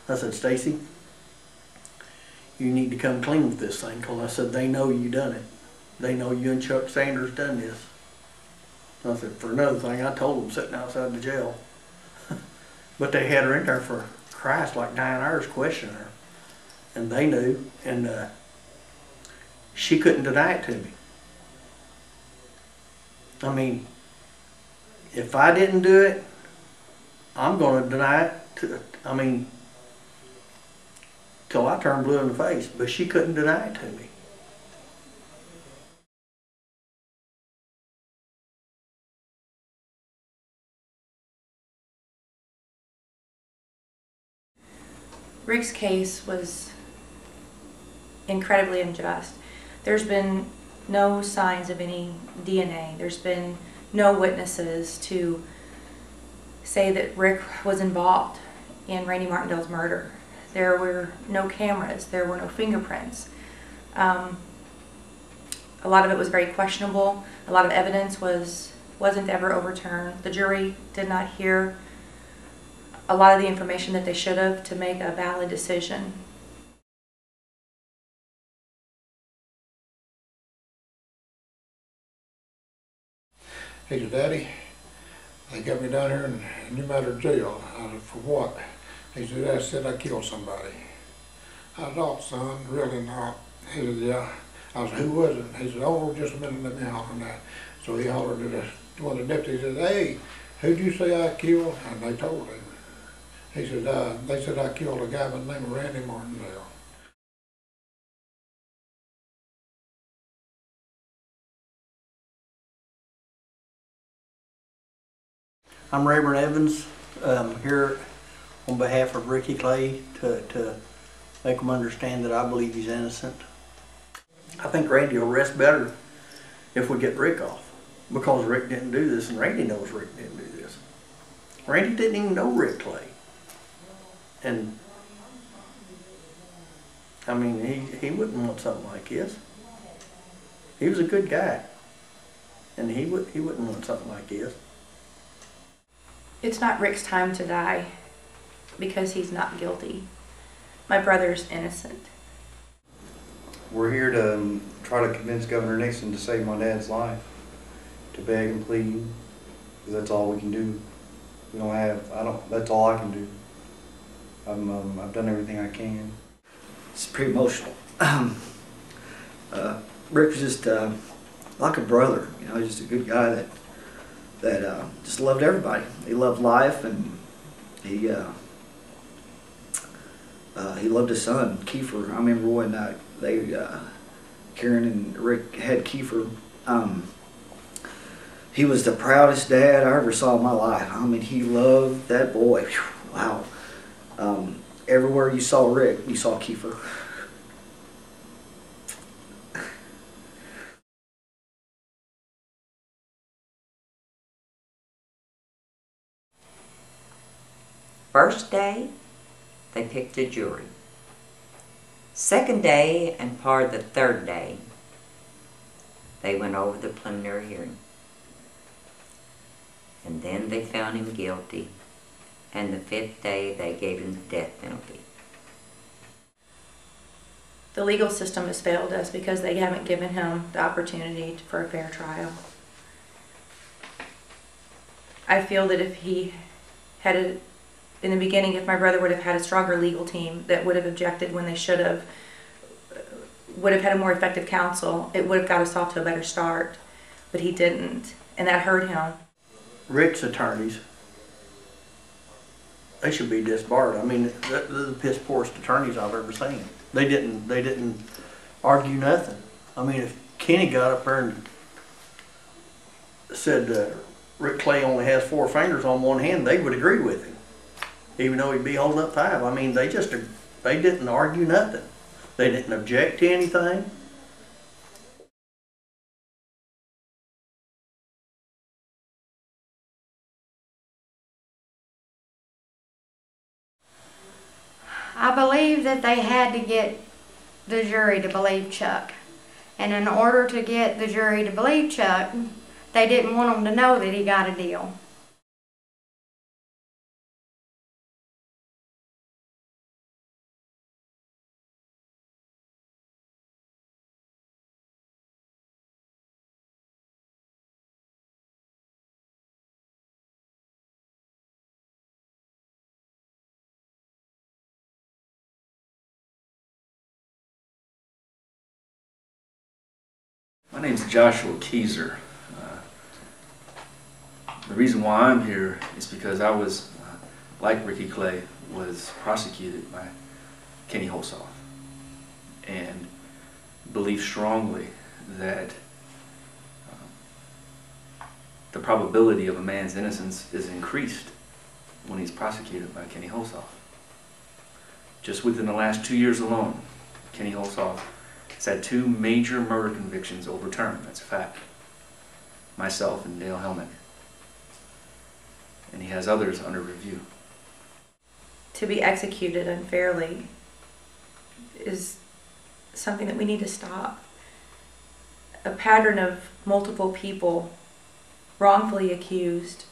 I said, Stacy, you need to come clean with this thing, because I said, they know you done it. They know you and Chuck Sanders done this. I said, for another thing, I told them sitting outside the jail. But they had her in there for Christ, like 9 hours questioning her. And they knew, and she couldn't deny it to me. I mean, if I didn't do it, I'm going to deny it, till I turn blue in the face. But she couldn't deny it to me. Rick's case was incredibly unjust. There's been no signs of any DNA. There's been no witnesses to say that Rick was involved in Randy Martindale's murder. There were no cameras. There were no fingerprints. A lot of it was very questionable. A lot of evidence wasn't ever overturned. The jury did not hear a lot of the information that they should have to make a valid decision. He said, Daddy, they got me down here in New Matter jail. I said, for what? He said, I said I killed somebody. I said, oh, son, really not. He said, yeah. I said, who was it? He said, oh, just a minute, let me holler on that. So he hollered at one of the deputies, he said, hey, who'd you say I killed? And they told him. He said, they said I killed a guy by the name of Randy Martindale. I'm Reverend Evans, here on behalf of Ricky Clay to make him understand that I believe he's innocent. I think Randy will rest better if we get Rick off, because Rick didn't do this, and Randy knows Rick didn't do this. Randy didn't even know Rick Clay. And I mean, he wouldn't want something like this. He was a good guy, and he wouldn't want something like this. It's not Rick's time to die because he's not guilty. My brother's innocent. We're here to try to convince Governor Nixon to save my dad's life, to beg and plead, because that's all we can do. We don't have, that's all I can do. I've done everything I can. It's pretty emotional. Rick was just like a brother, you know, just a good guy that just loved everybody. He loved life, and he loved his son, Kiefer. I remember when Karen and Rick had Kiefer. He was the proudest dad I ever saw in my life. I mean, he loved that boy. Whew, wow. Everywhere you saw Rick, you saw Kiefer. First day, they picked a jury. Second day and part of the third day, they went over the preliminary hearing. And then they found him guilty. And the fifth day, they gave him the death penalty. The legal system has failed us because they haven't given him the opportunity for a fair trial. I feel that if he had in the beginning, if my brother would have had a stronger legal team that would have objected when they should have, would have had a more effective counsel, it would have got us off to a better start. But he didn't, and that hurt him. Rick's attorneys, they should be disbarred. I mean, they're the piss poorest attorneys I've ever seen. They didn't argue nothing. I mean, if Kenny got up there and said Rick Clay only has 4 fingers on one hand, they would agree with him, even though he'd be holding up 5. I mean, they didn't argue nothing. They didn't object to anything. I believe that they had to get the jury to believe Chuck. And in order to get the jury to believe Chuck, they didn't want them to know that he got a deal. My name's Joshua Keyser. The reason why I'm here is because I was, like Ricky Clay, was prosecuted by Kenny Holsoff, and believe strongly that the probability of a man's innocence is increased when he's prosecuted by Kenny Holsoff. Just within the last 2 years alone, Kenny Holsoff has had 2 major murder convictions overturned. That's a fact. Myself and Dale Helmick. And he has others under review. To be executed unfairly is something that we need to stop. A pattern of multiple people wrongfully accused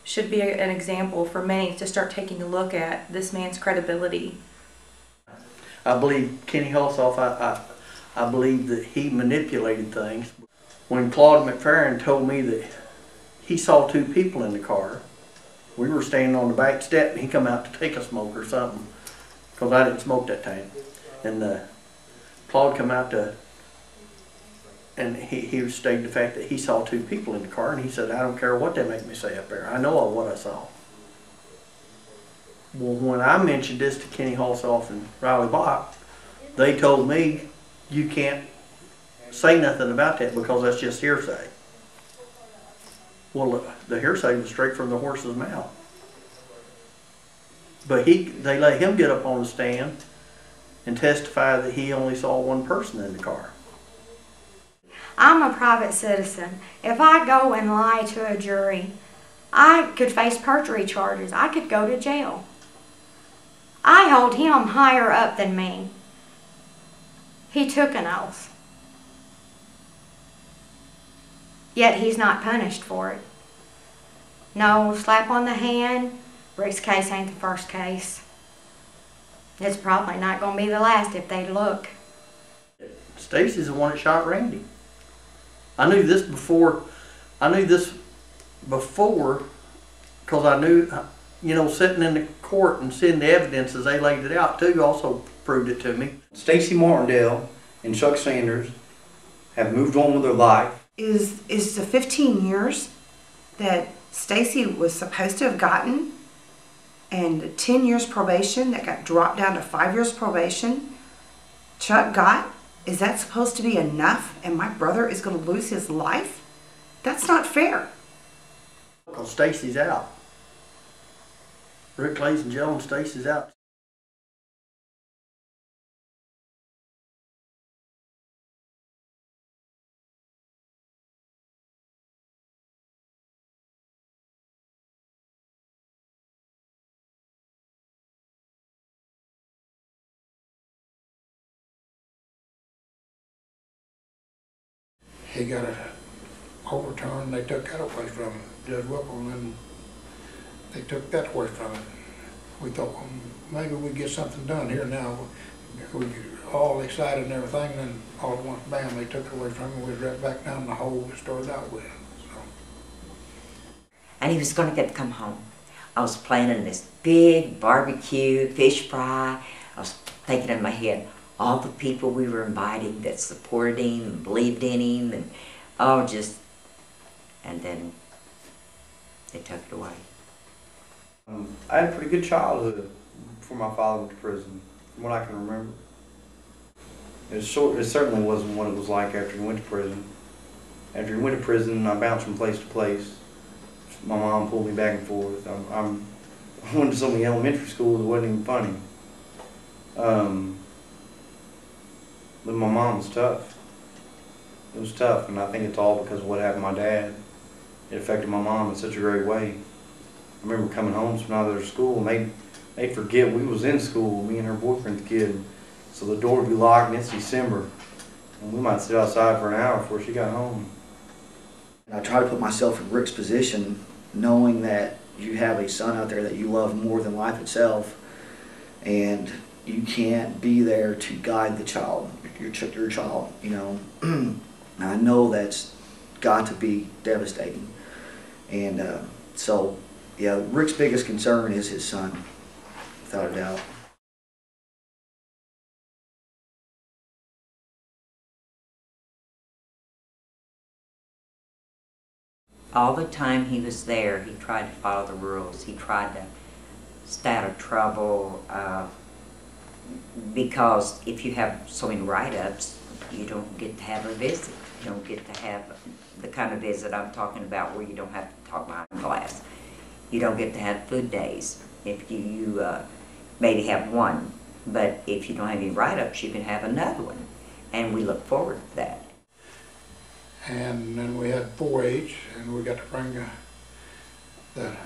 should be an example for many to start taking a look at this man's credibility. I believe Kenny Holsoff, I believe that he manipulated things. When Claude McFerrin told me that he saw 2 people in the car, we were standing on the back step and he come out to take a smoke or something, because I didn't smoke that time. And Claude come out to, and he stated the fact that he saw 2 people in the car, and he said, I don't care what they make me say up there, I know what I saw. Well, when I mentioned this to Kenny Holsoff and Riley Bach, they told me, you can't say nothing about that because that's just hearsay. Well, the hearsay was straight from the horse's mouth. But they let him get up on the stand and testify that he only saw 1 person in the car. I'm a private citizen. If I go and lie to a jury, I could face perjury charges. I could go to jail. I hold him higher up than me. He took an oath. Yet he's not punished for it. No slap on the hand. Rick's case ain't the first case. It's probably not going to be the last if they look. Stacy's the one that shot Randy. I knew this before because I knew, you know, sitting in the court and seeing the evidence as they laid it out too also proved it to me. Stacy Martindale and Chuck Sanders have moved on with their life. Is the 15 years that Stacy was supposed to have gotten and 10 years probation that got dropped down to 5 years probation Chuck got, is that supposed to be enough and my brother is going to lose his life? That's not fair. Because Stacy's out. Rick Clay's in jail and Stacy's out. He got it overturned, they took that away from him. Judge Whipple, and they took that away from him. We thought, well, maybe we'd get something done here now. We were all excited and everything, and then all at once, bam, they took it away from him. We was right back down the hole we started out with. So. And he was going to get to come home. I was planning this big barbecue, fish fry. I was thinking in my head, all the people we were inviting that supported him and believed in him, and and then they took it away. I had a pretty good childhood before my father went to prison, from what I can remember. It certainly wasn't what it was like after he went to prison. After he went to prison, I bounced from place to place. My mom pulled me back and forth. I went to so many elementary schools it wasn't even funny. But my mom was tough. It was tough, and I think it's all because of what happened to my dad. It affected my mom in such a great way. I remember coming home from out of their school, and they'd forget we was in school, me and her boyfriend's kid. So the door would be locked, and it's December. And we might sit outside for an hour before she got home. I try to put myself in Rick's position, knowing that you have a son out there that you love more than life itself, and you can't be there to guide the child, your child, you know. I know that's got to be devastating. And so, yeah, Rick's biggest concern is his son, without a doubt. All the time he was there, he tried to follow the rules. He tried to stay out of trouble, because if you have so many write-ups, you don't get to have a visit. You don't get to have the kind of visit I'm talking about where you don't have to talk behind glass. You don't get to have food days. If you maybe have one, but if you don't have any write-ups, you can have another one. And we look forward to that. And then we had 4-H, and we got to bring the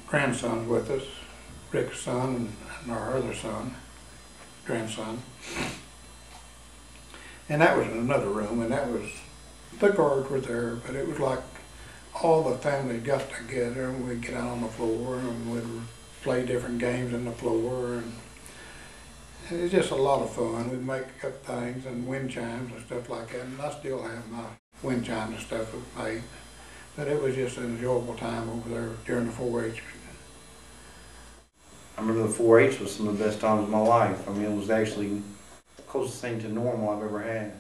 grandsons with us, Rick's son and our other son, grandson. And that was in another room, and that was, the guards were there, but it was like all the family got together, and we'd get out on the floor, and we'd play different games on the floor, and it was just a lot of fun. We'd make up things and wind chimes and stuff like that, and I still have my wind chimes and stuff made. But it was just an enjoyable time over there during the 4-H. I remember the 4-H was some of the best times of my life. I mean, it was actually the closest thing to normal I've ever had.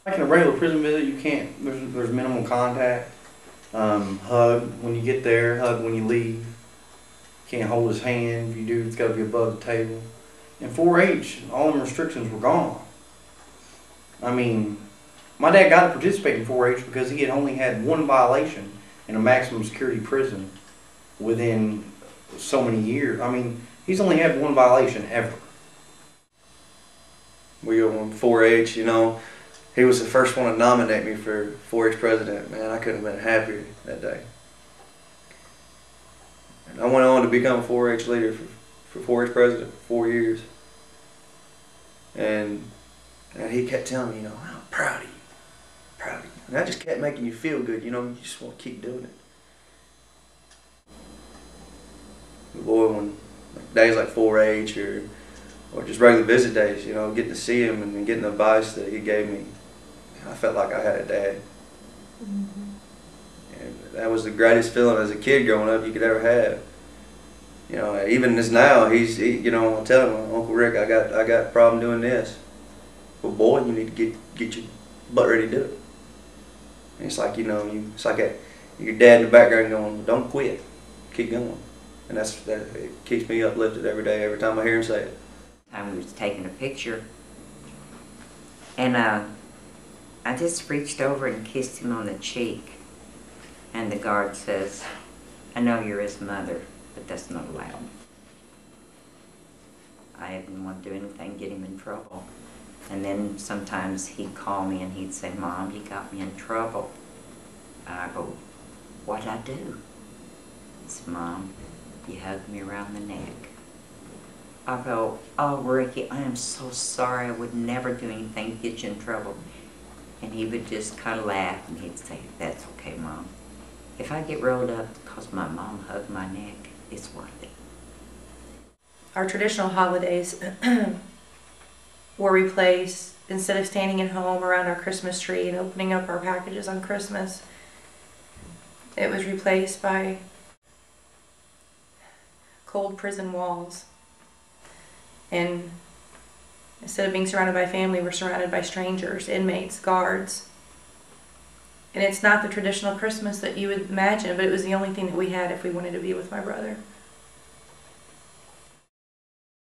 Like in a regular prison visit, you can't, there's minimal contact. Hug when you get there, hug when you leave. Can't hold his hand. If you do, it's got to be above the table. In 4-H, all them restrictions were gone. I mean, my dad got to participate in 4-H because he had only had one violation in a maximum security prison within so many years. I mean, he's only had one violation ever. We go on 4-H, you know. He was the first one to nominate me for 4-H president. Man, I couldn't have been happier that day. And I went on to become a 4-H leader for 4-H president for 4 years. And he kept telling me, you know, I'm proud of you, proud of you. And that just kept making you feel good, you know, you just want to keep doing it. Boy, when days like 4-H or just regular visit days, you know, getting to see him and getting the advice that he gave me, I felt like I had a dad. And that was the greatest feeling as a kid growing up you could ever have. You know, even as now, you know, I tell him, Uncle Rick, I got a problem doing this. Well, boy, you need to get your butt ready to do it. And it's like, you know, it's like your dad in the background going, don't quit, keep going. And that it keeps me uplifted every day, every time I hear him say it. I was taking a picture, and I just reached over and kissed him on the cheek, and the guard says, I know you're his mother, but that's not allowed. I didn't want to do anything to get him in trouble. And then sometimes he'd call me and he'd say, Mom, he got me in trouble. And I go, what'd I do? He said, Mom, you hugged me around the neck. I go, oh, Ricky, I am so sorry. I would never do anything to get you in trouble. And he would just kind of laugh and he'd say, that's okay, Mom. If I get rolled up because my mom hugged my neck, it's worth it. Our traditional holidays were replaced. Instead of standing at home around our Christmas tree and opening up our packages on Christmas, it was replaced by cold prison walls. And instead of being surrounded by family, we're surrounded by strangers, inmates, guards. And it's not the traditional Christmas that you would imagine, but it was the only thing that we had if we wanted to be with my brother.